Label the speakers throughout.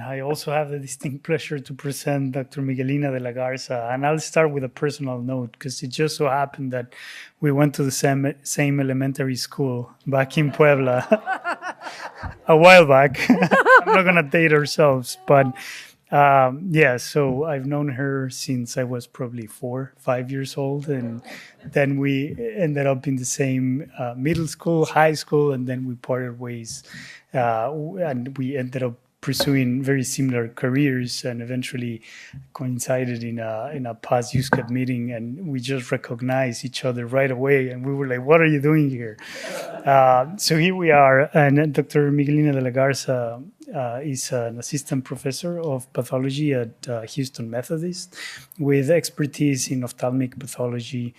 Speaker 1: I also have the distinct pleasure to present Dr. Miguelina delaGarza, and I'll start with a personal note because it just so happened that we went to the same elementary school back in Puebla a while back. I'm not going to date ourselves, but yeah, so I've known her since I was probably 5 years old, and then we ended up in the same middle school, high school, and then we parted ways, and we ended up pursuing very similar careers, and eventually coincided in a past USCAT meeting, and we just recognized each other right away, and we were like, "What are you doing here?" So here we are, and Dr. Miguelina delaGarza is an assistant professor of pathology at Houston Methodist with expertise in ophthalmic pathology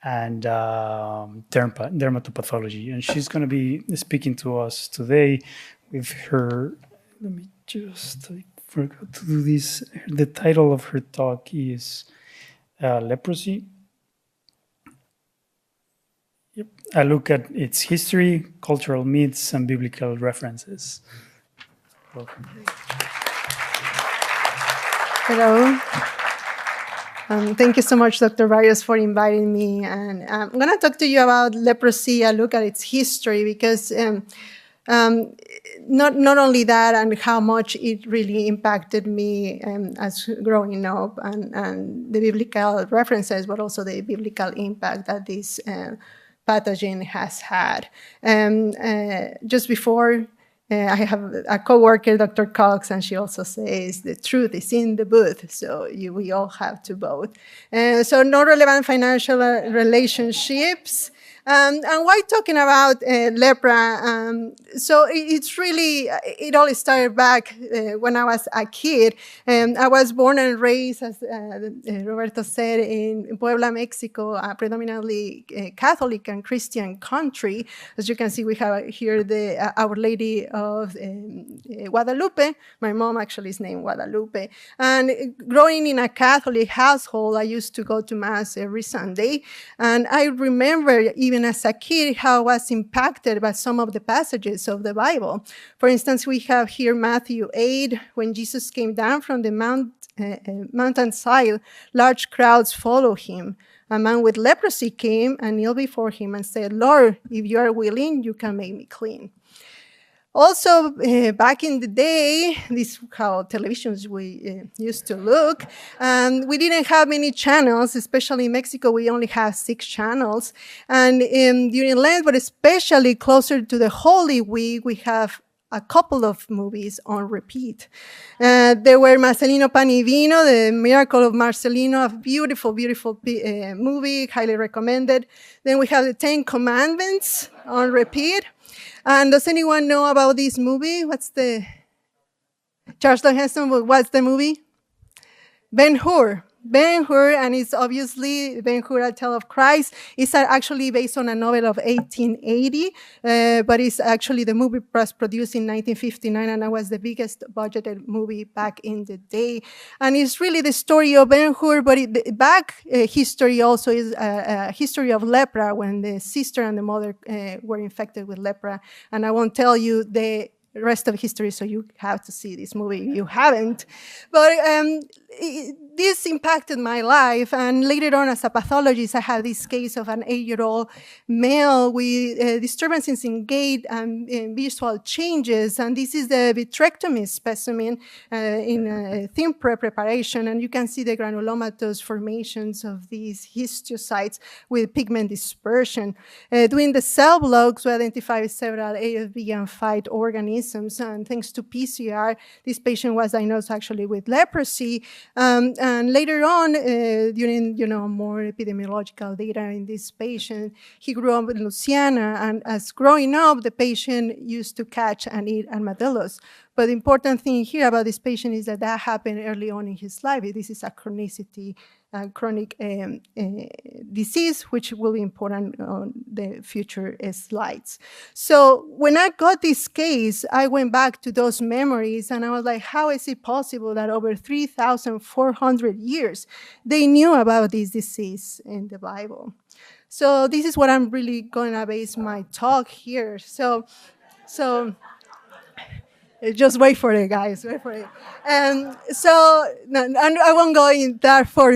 Speaker 1: and dermatopathology. And she's going to be speaking to us today with her, let me just, I forgot to do this. The title of her talk is Leprosy. Yep. I look at its history, cultural myths, and biblical references. Welcome.
Speaker 2: Hello. Thank you so much, Dr. Barrios, for inviting me. And I'm going to talk to you about leprosy. I look at its history because not only that, and how much it really impacted me as growing up, and the biblical references, but also the biblical impact that this pathogen has had. Just before, I have a coworker, Dr. Cox, and she also says the truth is in the booth, so we all have to vote. So no relevant financial relationships. And why talking about lepra? So it's really, it all started back when I was a kid. I was born and raised, as Roberto said, in Puebla, Mexico, a predominantly Catholic and Christian country. As you can see, we have here the Our Lady of Guadalupe. My mom actually is named Guadalupe. And growing in a Catholic household, I used to go to Mass every Sunday. And I remember even as a kid how I was impacted by some of the passages of the Bible. For instance, we have here Matthew 8, when Jesus came down from the mountainside, large crowds followed him. A man with leprosy came and kneeled before him and said, "Lord, if you are willing, you can make me clean." Also, back in the day, this is how televisions we used to look. We didn't have many channels, especially in Mexico, we only have 6 channels. And during Lent, but especially closer to the Holy Week, we have a couple of movies on repeat. There were Marcelino Pan y Vino, The Miracle of Marcelino, a beautiful, beautiful movie, highly recommended. Then we have the 10 Commandments on repeat. And does anyone know about this movie? Charlton Heston, what's the movie? Ben-Hur. Ben-Hur, and it's obviously Ben-Hur, A Tale of Christ. It's actually based on a novel of 1880, but it's actually the movie was produced in 1959, and that was the biggest budgeted movie back in the day. And it's really the story of Ben-Hur, but history also is a history of lepra, when the sister and the mother were infected with lepra. And I won't tell you the rest of history, so you have to see this movie if you haven't. But this impacted my life, and later on as a pathologist, I had this case of an 8-year-old male with disturbances in gait and visual changes, and this is the vitrectomy specimen in thin preparation, and you can see the granulomatous formations of these histiocytes with pigment dispersion. Doing the cell blocks, we identified several AFB and phyte organisms, and thanks to PCR, this patient was diagnosed actually with leprosy. And later on, during more epidemiological data in this patient, he grew up in Louisiana, and as growing up, the patient used to catch and eat armadillos. But the important thing here about this patient is that happened early on in his life. This is a chronic disease, which will be important on the future slides. So when I got this case, I went back to those memories, and I was like, how is it possible that over 3,400 years, they knew about this disease in the Bible? So this is what I'm really going to base my talk here. So Just wait for it, guys. Wait for it. And I won't go in that for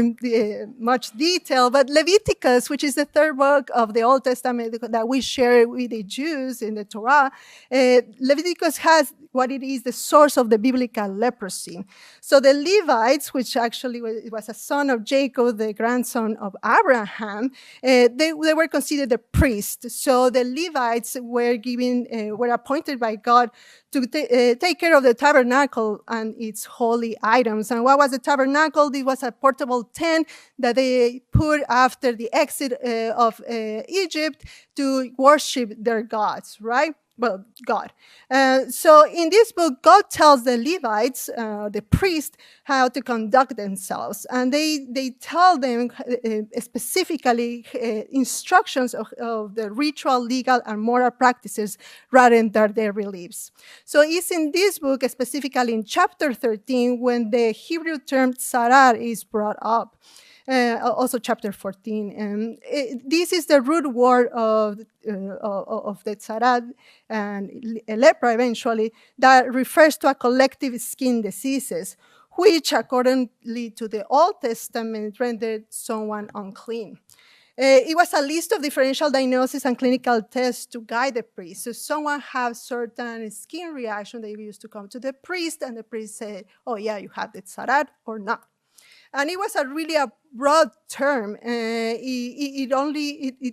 Speaker 2: much detail, but Leviticus, which is the third book of the Old Testament that we share with the Jews in the Torah, Leviticus has what it is the source of the biblical leprosy. So the Levites, which actually was a son of Jacob, the grandson of Abraham, they were considered the priests. So the Levites were appointed by God to take care of the tabernacle and its holy items. And what was the tabernacle? It was a portable tent that they put after the exit of Egypt to worship their gods, right? Well, God. So in this book, God tells the Levites, the priests, how to conduct themselves. And they tell them specifically instructions of the ritual, legal, and moral practices rather than their beliefs. So it's in this book, specifically in chapter 13, when the Hebrew term tzarar is brought up. Also chapter 14. This is the root word of the tzarad and lepra eventually, that refers to a collective skin diseases, which accordingly to the Old Testament rendered someone unclean. It was a list of differential diagnosis and clinical tests to guide the priest. So someone have certain skin reaction, they used to come to the priest, and the priest said, oh yeah, you have the tzarad or not. And it was really a broad term. It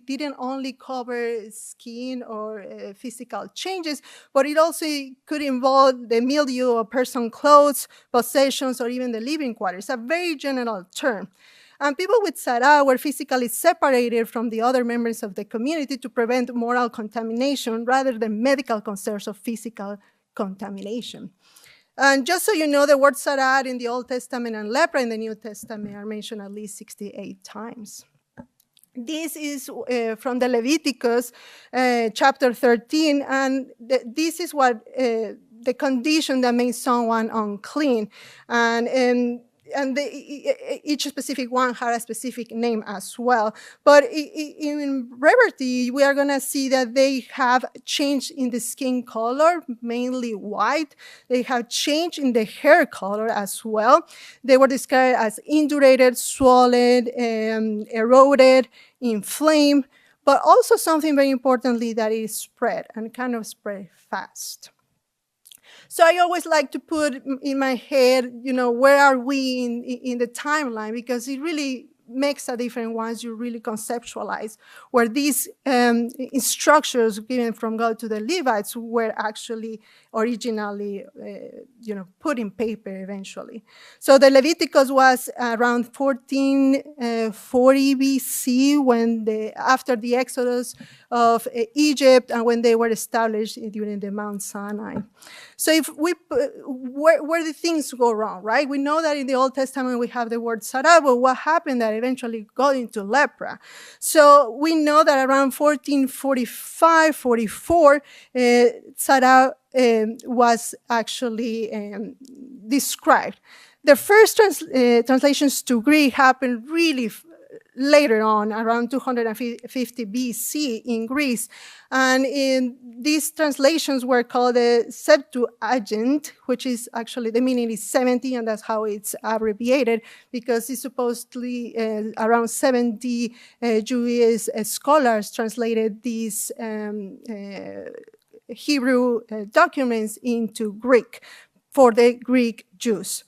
Speaker 2: didn't only cover skin or physical changes, but it also could involve the milieu of personal clothes, possessions, or even the living quarters. A very general term. And people with tzara were physically separated from the other members of the community to prevent moral contamination rather than medical concerns of physical contamination. And just so you know, the word tzara in the Old Testament and lepra in the New Testament are mentioned at least 68 times. This is from the Leviticus chapter 13, and this is what the condition that makes someone unclean. And each specific one had a specific name as well. But in brevity, we are going to see that they have changed in the skin color, mainly white. They have changed in the hair color as well. They were described as indurated, swollen, eroded, inflamed, but also something very importantly that is spread and kind of spread fast. So I always like to put in my head, where are we in the timeline? Because it really makes a difference once you really conceptualize where these instructions given from God to the Levites were actually originally, put in paper eventually. So the Leviticus was around 1440 BC after the Exodus of Egypt and when they were established during the Mount Sinai. So where did things go wrong, right? We know that in the Old Testament we have the word tzara, but what happened that eventually got into lepra? So we know that around 1445, 44, tzara was actually described. The first translations to Greek happened really later on, around 250 BC in Greece. And these translations were called the Septuagint, which is actually, the meaning is 70, and that's how it's abbreviated, because it's supposedly around 70 Jewish scholars translated these Hebrew documents into Greek for the Greek Jews.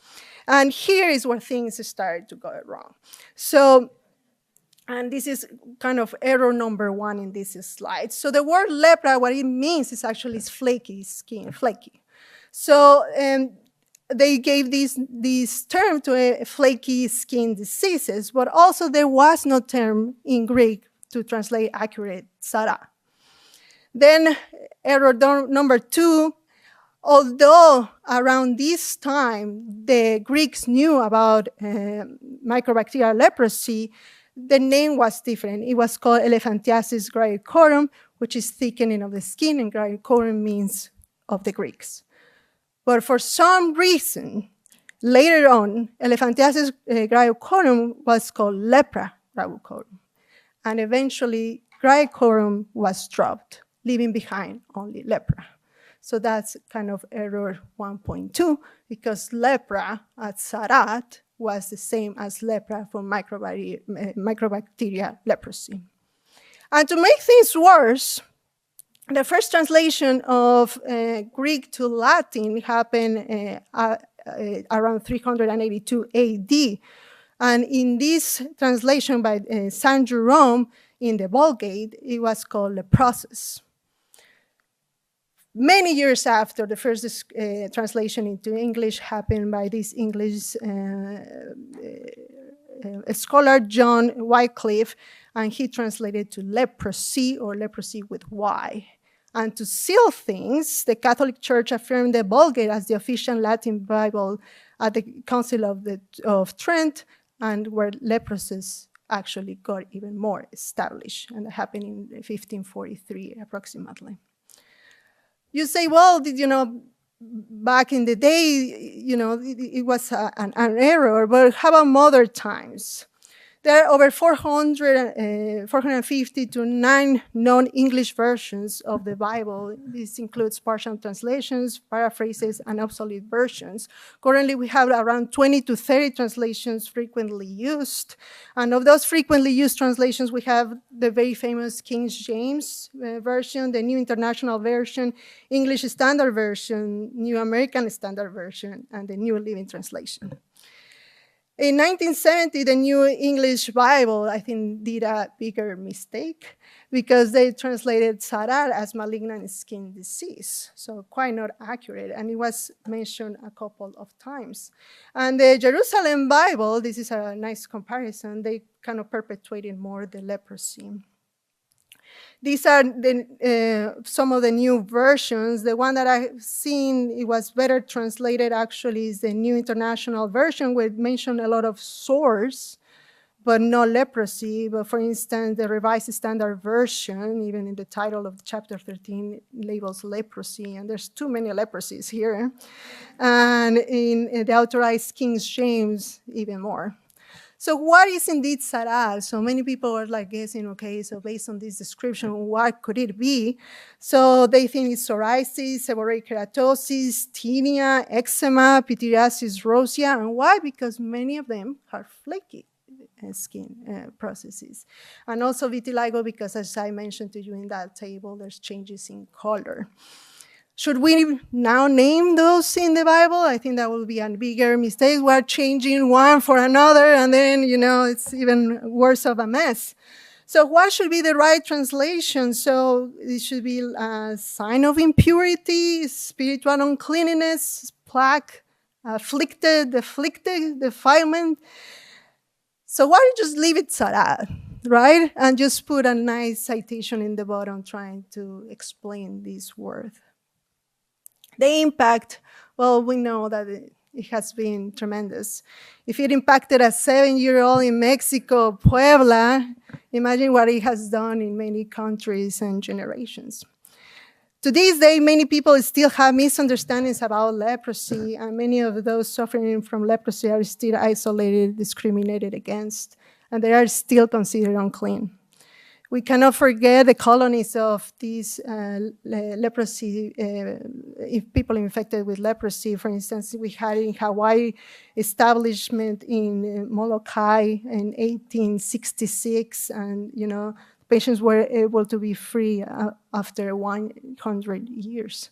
Speaker 2: And here is where things started to go wrong. So, and this is kind of error number one in this slide. So the word lepra, what it means is actually flaky skin, flaky. So they gave this term to flaky skin diseases, but also there was no term in Greek to translate accurate tzara. Then error number two, although around this time the Greeks knew about microbacterial leprosy, the name was different. It was called elephantiasis graecorum, which is thickening of the skin, and graecorum means of the Greeks. But for some reason, later on, elephantiasis graecorum was called lepra graecorum. And eventually, graecorum was dropped, leaving behind only lepra. So that's kind of error 1.2, because lepra at Sarat was the same as lepra for microbacteria leprosy. And to make things worse, the first translation of Greek to Latin happened around 382 AD. And in this translation by Saint Jerome in the Vulgate, it was called Leprosy. Many years after the first translation into English happened by this English scholar, John Wycliffe, and he translated to leprosy, or leprosy with Y. And to seal things, the Catholic Church affirmed the Vulgate as the official Latin Bible at the Council of Trent, and where leprosy actually got even more established, and that happened in 1543 approximately. You say, well, back in the day, it was an error, but how about modern times? There are over 450 to 9 non-English versions of the Bible. This includes partial translations, paraphrases, and obsolete versions. Currently, we have around 20 to 30 translations frequently used. And of those frequently used translations, we have the very famous King James Version, the New International Version, English Standard Version, New American Standard Version, and the New Living Translation. In 1970, the New English Bible, I think, did a bigger mistake because they translated Sarar as malignant skin disease. So quite not accurate, and it was mentioned a couple of times. And the Jerusalem Bible, this is a nice comparison, they kind of perpetuated more the leprosy. These are some of the new versions. The one that I've seen, it was better translated actually, is the New International Version, where it mentioned a lot of sores, but no leprosy. But for instance, the Revised Standard Version, even in the title of chapter 13, labels leprosy, and there's too many leprosies here. And in the Authorized King James, even more. So what is indeed Sarar? So many people are like guessing, okay, so based on this description, what could it be? So they think it's psoriasis, seborrheic keratosis, tinea, eczema, pityriasis rosea. And why? Because many of them are flaky skin processes. And also vitiligo, because as I mentioned to you in that table, there's changes in color. Should we now name those in the Bible? I think that will be a bigger mistake. We're changing one for another, and then, it's even worse of a mess. So what should be the right translation? So it should be a sign of impurity, spiritual uncleanness, plague, afflicted, defilement. So why don't you just leave it Sarar, right? And just put a nice citation in the bottom trying to explain this word. The impact, well, we know that it has been tremendous. If it impacted a 7-year-old in Mexico, Puebla, imagine what it has done in many countries and generations. To this day, many people still have misunderstandings about leprosy, and many of those suffering from leprosy are still isolated, discriminated against, and they are still considered unclean. We cannot forget the colonies of these leprosy, people infected with leprosy. For instance, we had in Hawaii establishment in Molokai in 1866, and patients were able to be free after 100 years.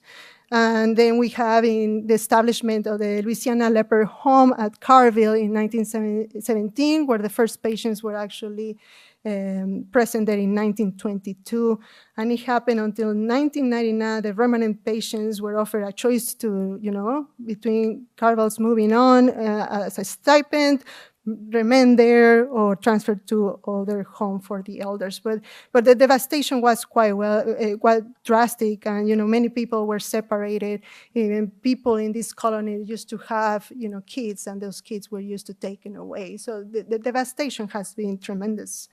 Speaker 2: And then we have in the establishment of the Louisiana Leper Home at Carville in 1917, where the first patients were actually present there in 1922, and it happened until 1999. The remnant patients were offered a choice to, between Carville's moving on as a stipend, remain there, or transfer to other home for the elders. But the devastation was quite drastic, and many people were separated. Even people in this colony used to have kids, and those kids were used to taken away. So the devastation has been tremendous.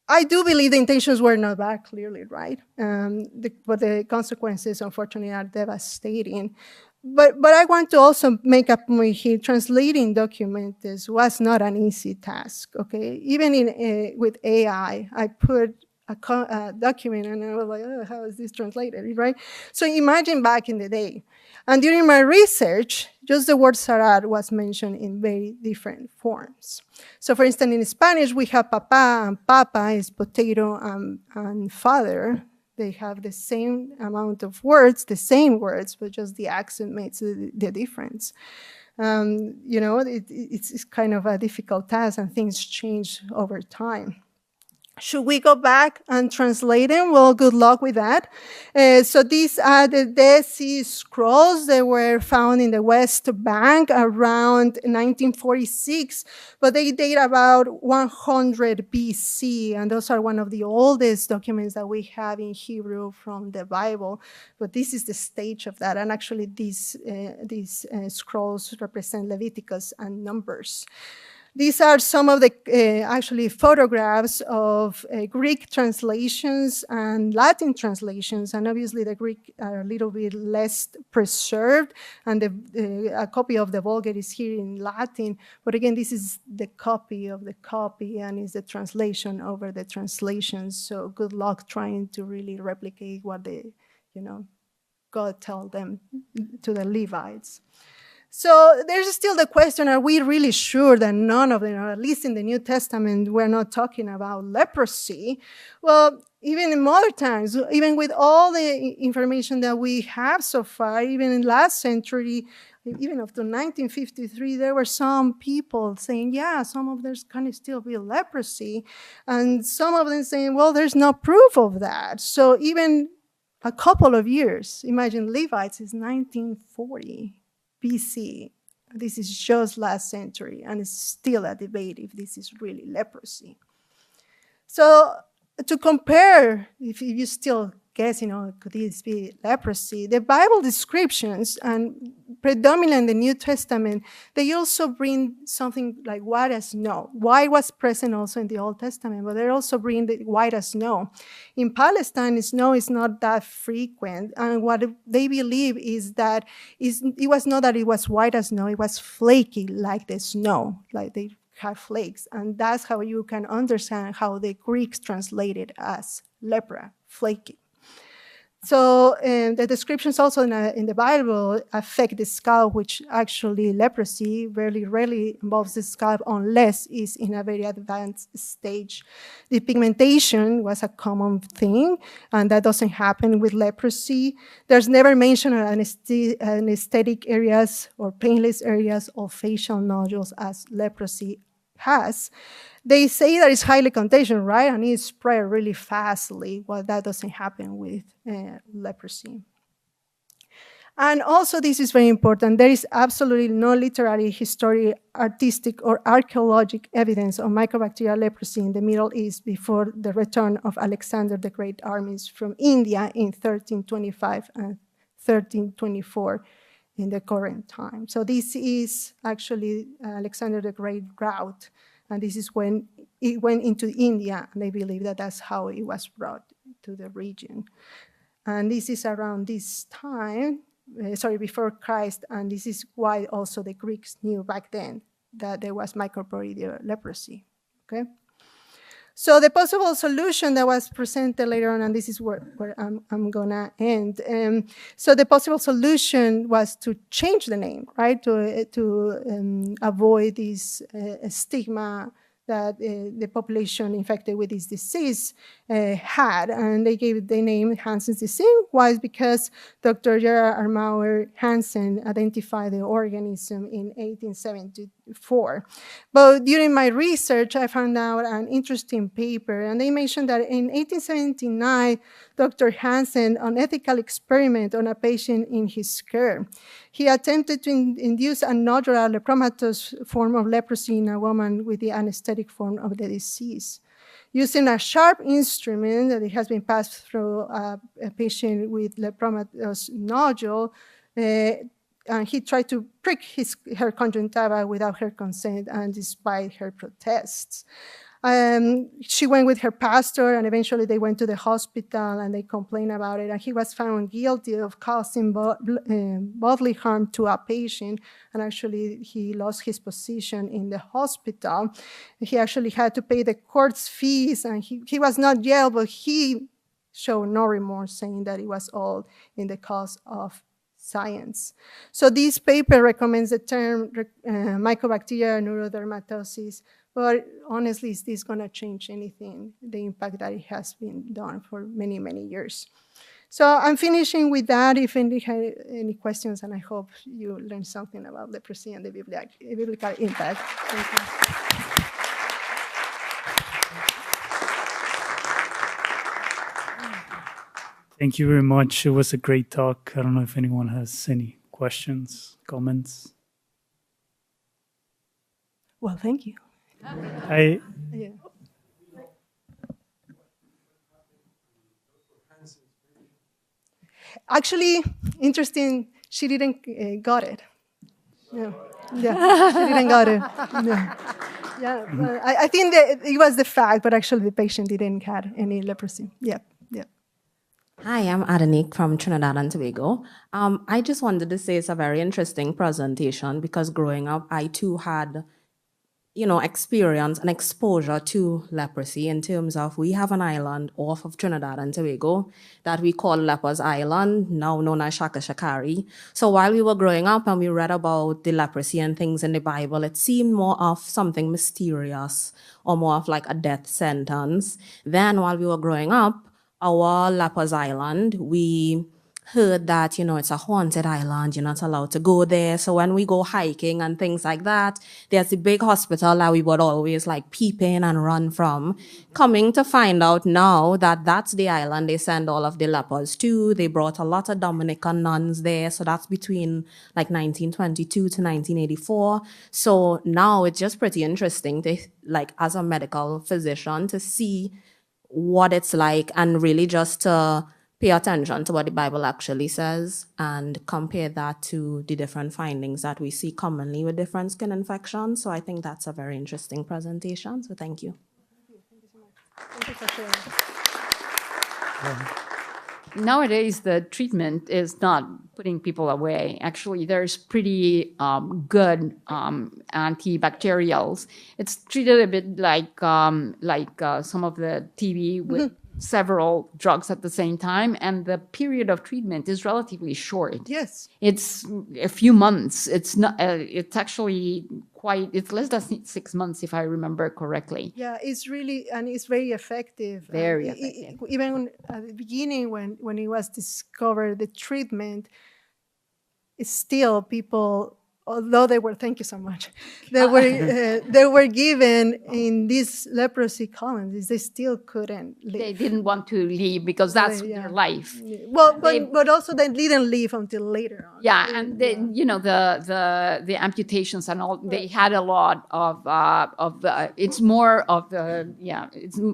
Speaker 2: I do believe the intentions were not bad, clearly, right? But the consequences, unfortunately, are devastating. But I want to also make a point here. Translating documents was not an easy task, okay? Even with AI, I put a document, and I was like, oh, how is this translated, right? So imagine back in the day. And during my research, just the word sarar was mentioned in very different forms. So for instance, in Spanish, we have papa, and papa is potato and father. They have the same amount of words, the same words, but just the accent makes the difference. It's kind of a difficult task, and things change over time. Should we go back and translate them? Well, good luck with that. So these are the Dead Sea Scrolls. They were found in the West Bank around 1946, but they date about 100 BC, and those are one of the oldest documents that we have in Hebrew from the Bible. But this is the stage of that, and actually these scrolls represent Leviticus and Numbers. These are some of the actually photographs of Greek translations and Latin translations, and obviously the Greek are a little bit less preserved, and a copy of the Vulgate is here in Latin, but again, this is the copy of the copy, and it's the translation over the translations, so good luck trying to really replicate what God told them to the Levites. So there's still the question, are we really sure that none of them, or at least in the New Testament, we're not talking about leprosy? Well, even in modern times, even with all the information that we have so far, even in last century, even up to 1953, there were some people saying, yeah, some of there's can still be leprosy. And some of them saying, well, there's no proof of that. So even a couple of years, imagine Levites is 1940. BC. This is just last century, and it's still a debate if this is really leprosy. So to compare, if you still guess, could this be leprosy? The Bible descriptions, and predominantly in the New Testament, they also bring something like white as snow. White was present also in the Old Testament, but they also bring the white as snow. In Palestine, snow is not that frequent, and what they believe is that it was not that it was white as snow, it was flaky like the snow, like they have flakes, and that's how you can understand how the Greeks translated as lepra, flaky. So the descriptions also in the Bible affect the scalp, which actually leprosy rarely involves the scalp unless it's in a very advanced stage. The pigmentation was a common thing, and that doesn't happen with leprosy. There's never mention of anesthetic areas or painless areas or facial nodules as leprosy has. They say that it's highly contagious, right? And it spread really fastly. Well, that doesn't happen with leprosy. And also, this is very important. There is absolutely no literary, historic, artistic, or archaeological evidence of mycobacterial leprosy in the Middle East before the return of Alexander the Great armies from India in 1325 and 1324 in the current time. So this is actually Alexander the Great route. And this is when it went into India, and they believe that that's how it was brought to the region. And this is around this time, before Christ, and this is why also the Greeks knew back then that there was microborreliosis leprosy, okay? So the possible solution that was presented later on, and this is where I'm gonna end. So the possible solution was to change the name, right? To avoid this stigma that the population infected with this disease had, and they gave the name Hansen's disease. Why? Because Dr. Gerard Armauer Hansen identified the organism in 1874. But during my research, I found out an interesting paper, and they mentioned that in 1879, Dr. Hansen, an ethical experiment on a patient in his care, he attempted to induce a nodular lepromatous form of leprosy in a woman with the anesthetic form of the disease. Using a sharp instrument that has been passed through a patient with lepromatous nodule, and he tried to prick her conjunctiva without her consent and despite her protests. She went with her pastor, and eventually they went to the hospital and they complained about it. And he was found guilty of causing bodily harm to a patient. And actually, he lost his position in the hospital. He actually had to pay the court's fees, and he was not jailed, but he showed no remorse, saying that it was all in the cause of science. So this paper recommends the term mycobacterial neurodermatosis, but honestly, is this going to change anything, the impact that it has been done for many, many years? So I'm finishing with that. If any had any questions, and I hope you learned something about leprosy and the biblical impact. Thank you.
Speaker 1: Thank you very much. It was a great talk. I don't know if anyone has any questions, comments.
Speaker 2: Well, thank you.
Speaker 1: Yeah.
Speaker 2: Actually, interesting, she didn't got it. Yeah, yeah, she didn't got it. Yeah, I think that it was the fact, but actually the patient didn't have any leprosy. Yeah, yeah.
Speaker 3: Hi, I'm Adanik from Trinidad and Tobago. I just wanted to say it's a very interesting presentation because growing up, I too had, experience and exposure to leprosy in terms of we have an island off of Trinidad and Tobago that we call Lepers Island, now known as Shaka Shakari. So while we were growing up and we read about the leprosy and things in the Bible, it seemed more of something mysterious or more of like a death sentence. Then while we were growing up, our Lepers Island, we heard that, it's a haunted island, you're not allowed to go there. So when we go hiking and things like that, there's a big hospital that we would always like peep in and run from. Coming to find out now that that's the island they send all of the lepers to. They brought a lot of Dominican nuns there. So that's between like 1922 to 1984. So now it's just pretty interesting to, like, as a medical physician, to see what it's like and really just to pay attention to what the Bible actually says and compare that to the different findings that we see commonly with different skin infections. So I think that's a very interesting presentation. So thank you.
Speaker 2: Thank you for sharing.
Speaker 4: Nowadays, the treatment is not putting people away. Actually, there's pretty good antibacterials. It's treated a bit like some of the TB with several drugs at the same time, and the period of treatment is relatively short.
Speaker 2: Yes.
Speaker 4: It's a few months. It's not. It's actually it's less than 6 months, if I remember correctly.
Speaker 2: Yeah, it's really, and it's very effective.
Speaker 4: Very effective.
Speaker 2: Even at the beginning, when it was discovered, the treatment, it's still people, although they were, thank you so much, they were given in these leprosy colonies, they still couldn't leave.
Speaker 4: They didn't want to leave because that's their life.
Speaker 2: Well, but also they didn't leave until later on.
Speaker 4: Yeah, and then, the amputations and all, they had a lot of it's more of the,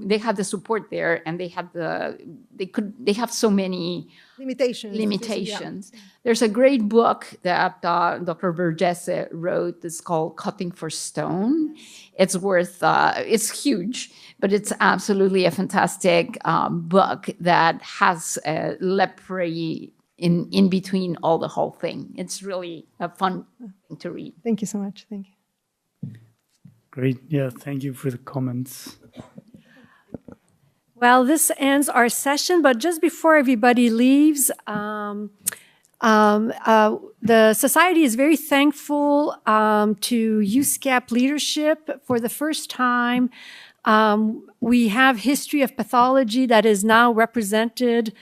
Speaker 4: they had the support there, and they have so many limitations. There's a great book that Dr. Vergese wrote. It's called Cutting for Stone. It's it's huge, but it's absolutely a fantastic book that has leprosy in between all the whole thing. It's really a fun thing to read.
Speaker 2: Thank you so much. Thank you.
Speaker 1: Great. Yeah, thank you for the comments.
Speaker 5: Well, this ends our session, but just before everybody leaves, the Society is very thankful to USCAP leadership. For the first time, we have history of pathology that is now represented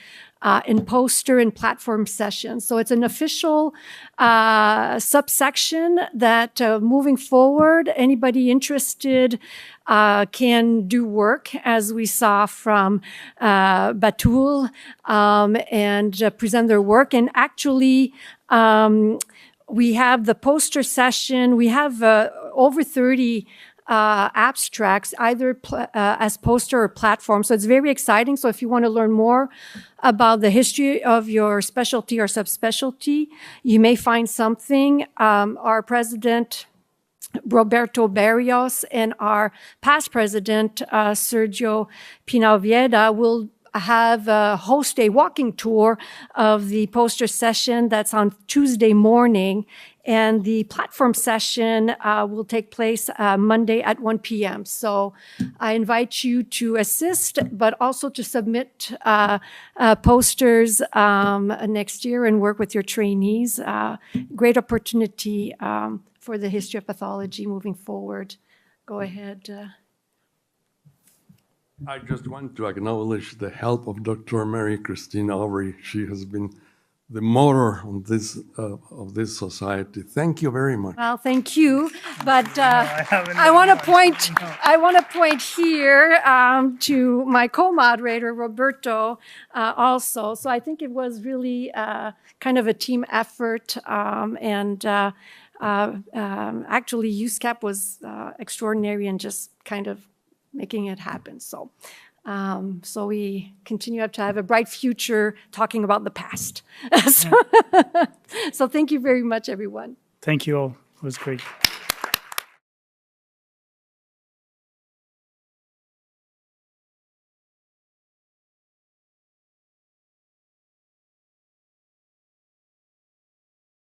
Speaker 5: in poster and platform sessions. So it's an official subsection that moving forward, anybody interested can do work, as we saw from Batul, and present their work. And actually, we have the poster session. We have over 30 abstracts, either as poster or platform. So it's very exciting. So if you want to learn more about the history of your specialty or subspecialty, you may find something. Our president, Roberto Barrios and our past president, Sergio Pinalvieda, will host a walking tour of the poster session that's on Tuesday morning. And the platform session will take place Monday at 1 p.m. So I invite you to assist, but also to submit posters next year and work with your trainees. Great opportunity for the history of pathology moving forward. Go ahead.
Speaker 6: I just want to acknowledge the help of Dr. Mary Christine Aubrey. She has been the motor on this of this society. Thank you very much.
Speaker 5: Well, thank you, but I want to point here to my co-moderator Roberto also. So I think it was really kind of a team effort, and actually USCAP was extraordinary and just kind of making it happen. So we continue to have a bright future talking about the past. So thank you very much, everyone.
Speaker 1: Thank you all. It was great.